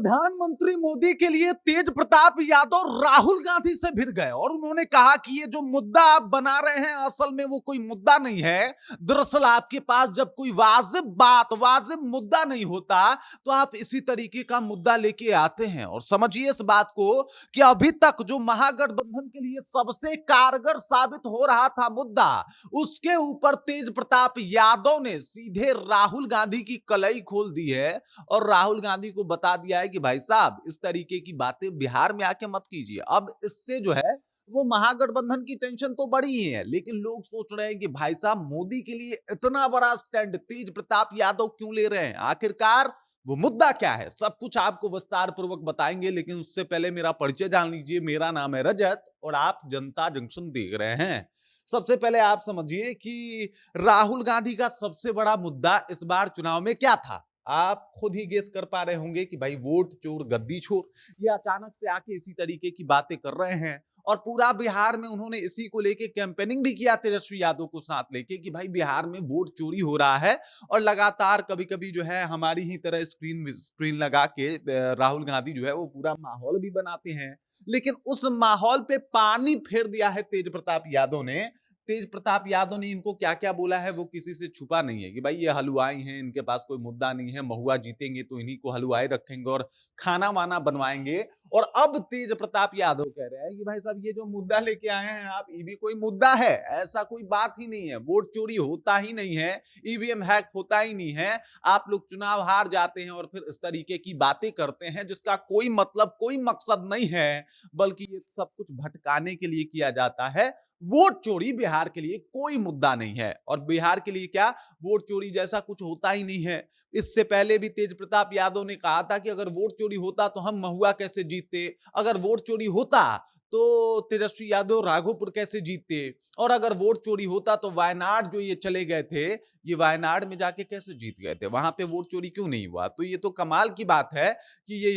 प्रधानमंत्री मोदी के लिए तेज प्रताप यादव राहुल गांधी से भिड़ गए और उन्होंने कहा कि ये जो मुद्दा आप बना रहे हैं असल में वो कोई मुद्दा नहीं है। दरअसल आपके पास जब कोई वाजिब बात वाजिब मुद्दा नहीं होता तो आप इसी तरीके का मुद्दा लेके आते हैं। और समझिए इस बात को कि अभी तक जो महागठबंधन के लिए सबसे कारगर साबित हो रहा था मुद्दा, उसके ऊपर तेज प्रताप यादव ने सीधे राहुल गांधी की कलई खोल दी है और राहुल गांधी को बता दिया है कि भाई साहब इस तरीके की बातें बिहार में आके मत कीजिए। अब इससे जो है वो महागठबंधन की टेंशन तो बड़ी ही है, लेकिन लोग सोच रहे हैं कि भाई साहब मोदी के लिए इतना बड़ा स्टैंड तेज प्रताप यादव क्यों ले रहे हैं, आखिरकार वो मुद्दा क्या है। सब कुछ आपको विस्तार पूर्वक बताएंगे, लेकिन उससे पहले मेरा परिचय जान लीजिए। मेरा नाम है रजत और आप जनता जंक्शन देख रहे हैं। सबसे पहले आप समझिए कि राहुल गांधी का सबसे बड़ा मुद्दा इस बार चुनाव में क्या था। आप खुद ही गेस कर पा रहे होंगे कि भाई वोट चोर गद्दी छोर, ये अचानक से आके इसी तरीके की बातें कर रहे हैं। और पूरा बिहार में उन्होंने इसी को लेके कैंपेनिंग भी किया तेजस्वी यादव को साथ लेके कि भाई बिहार में वोट चोरी हो रहा है। और लगातार कभी कभी जो है हमारी ही तरह स्क्रीन स्क्रीन लगा के राहुल गांधी जो है वो पूरा माहौल भी बनाते हैं। लेकिन उस माहौल पे पानी फेर दिया है तेज प्रताप यादव ने। तेज प्रताप यादव ने इनको क्या क्या बोला है वो किसी से छुपा नहीं है कि भाई ये हलवाई हैं, इनके पास कोई मुद्दा नहीं है, महुआ जीतेंगे तो इन्हीं को हलवाई रखेंगे और खाना वाना बनवाएंगे। और अब तेज प्रताप यादव कह रहे हैं कि भाई साहब ये जो मुद्दा लेके आए हैं आप, ये भी कोई मुद्दा है? ऐसा कोई बात ही नहीं है, वोट चोरी होता ही नहीं है, ईवीएम हैक होता ही नहीं है। आप लोग चुनाव हार जाते हैं और फिर इस तरीके की बातें करते हैं जिसका कोई मतलब कोई मकसद नहीं है, बल्कि ये सब कुछ भटकाने के लिए किया जाता है। वोट चोरी बिहार के लिए कोई मुद्दा नहीं है और बिहार के लिए क्या वोट चोरी जैसा कुछ होता ही नहीं है। इससे पहले भी तेज प्रताप यादव ने कहा था कि अगर वोट चोरी होता तो हम महुआ कैसे जीतते, अगर वोट चोरी होता तो तेजस्वी यादव राघोपुर कैसे जीतते, और अगर वोट चोरी होता तो वायनाड जो ये चले गए थे, ये वायनाड में जाके कैसे जीत गए थे, वहां पे वोट चोरी क्यों नहीं हुआ। तो ये तो कमाल की बात है कि ये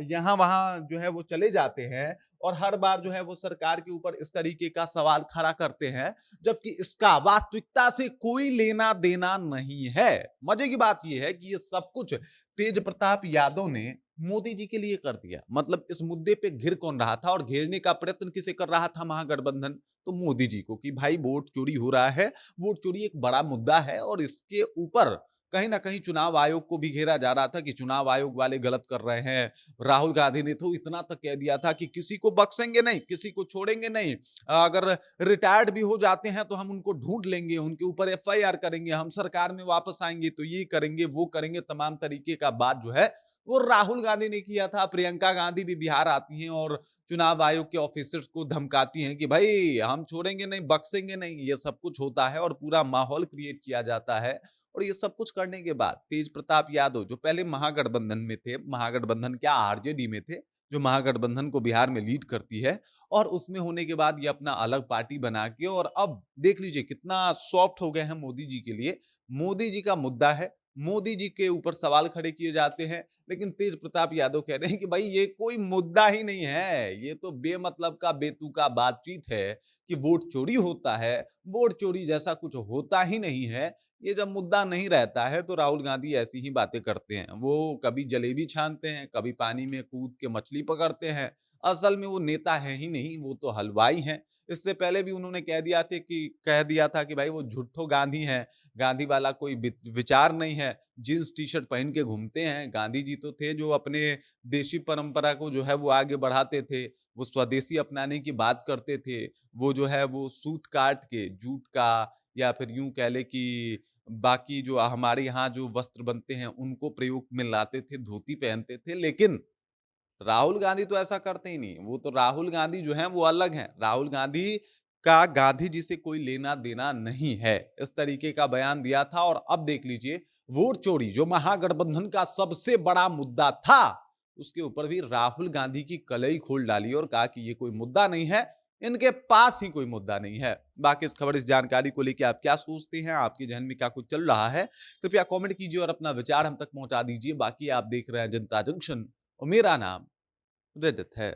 यहाँ वहां जो है वो चले जाते हैं और हर बार जो है वो सरकार के ऊपर इस तरीके का सवाल खड़ा करते हैं, जबकि इसका वास्तविकता से कोई लेना देना नहीं है। मजे की बात यह है कि ये सब कुछ तेज प्रताप यादव ने मोदी जी के लिए कर दिया। मतलब इस मुद्दे पे घिर कौन रहा था और घेरने का प्रयत्न किसे कर रहा था महागठबंधन, तो मोदी जी को, कि भाई वोट चोरी हो रहा है, वोट चोरी एक बड़ा मुद्दा है और इसके ऊपर कहीं ना कहीं चुनाव आयोग को भी घेरा जा रहा था कि चुनाव आयोग वाले गलत कर रहे हैं। राहुल गांधी ने तो इतना तक कह दिया था कि किसी को बख्शेंगे नहीं, किसी को छोड़ेंगे नहीं, अगर रिटायर्ड भी हो जाते हैं तो हम उनको ढूंढ लेंगे, उनके ऊपर एफआईआर करेंगे, हम सरकार में वापस आएंगे तो ये करेंगे वो करेंगे, तमाम तरीके का बात जो है वो राहुल गांधी ने किया था। प्रियंका गांधी भी बिहार आती हैं और चुनाव आयोग के ऑफिसर्स को धमकाती हैं कि भाई हम छोड़ेंगे नहीं, बख्शेंगे नहीं, ये सब कुछ होता है और पूरा माहौल क्रिएट किया जाता है। और ये सब कुछ करने के बाद तेज प्रताप यादव जो पहले महागठबंधन में थे, महागठबंधन क्या आरजेडी में थे, जो महागठबंधन को बिहार में लीड करती है, और उसमें होने के बाद ये अपना अलग पार्टी बना के, और अब देख लीजिए कितना सॉफ्ट हो गए हैं मोदी जी के लिए। मोदी जी का मुद्दा है, मोदी जी के ऊपर सवाल खड़े किए जाते हैं, लेकिन तेज प्रताप यादव कह रहे हैं कि भाई ये कोई मुद्दा ही नहीं है, ये तो बेमतलब का बेतुका बातचीत है कि वोट चोरी होता है, वोट चोरी जैसा कुछ होता ही नहीं है। ये जब मुद्दा नहीं रहता है तो राहुल गांधी ऐसी ही बातें करते हैं, वो कभी जलेबी छानते हैं, कभी पानी में कूद के मछली पकड़ते हैं। असल में वो नेता है ही नहीं, वो तो हलवाई हैं। इससे पहले भी उन्होंने कह दिया था कि भाई वो झूठो गांधी हैं, गांधी वाला कोई विचार नहीं है, जींस टी शर्ट पहन के घूमते हैं। गांधी जी तो थे जो अपने देशी परंपरा को जो है वो आगे बढ़ाते थे, वो स्वदेशी अपनाने की बात करते थे। वो जो है वो सूत काट के जूट का, या फिर यूं कह ले कि बाकी जो हमारे यहाँ जो वस्त्र बनते हैं उनको प्रयोग में लाते थे, धोती पहनते थे। लेकिन राहुल गांधी तो ऐसा करते ही नहीं, वो तो राहुल गांधी जो है वो अलग हैं। राहुल गांधी का गांधी जी से कोई लेना देना नहीं है, इस तरीके का बयान दिया था। और अब देख लीजिए वोट चोरी जो महागठबंधन का सबसे बड़ा मुद्दा था, उसके ऊपर भी राहुल गांधी की कलई खोल डाली और कहा कि ये कोई मुद्दा नहीं है, इनके पास ही कोई मुद्दा नहीं है। बाकी इस खबर, इस जानकारी को लेकर आप क्या सोचते हैं, आपके जहन में क्या कुछ चल रहा है, कृपया कमेंट कीजिए और अपना विचार हम तक पहुंचा दीजिए। बाकी आप देख रहे हैं जनता जंक्शन और मेरा नाम रजत है।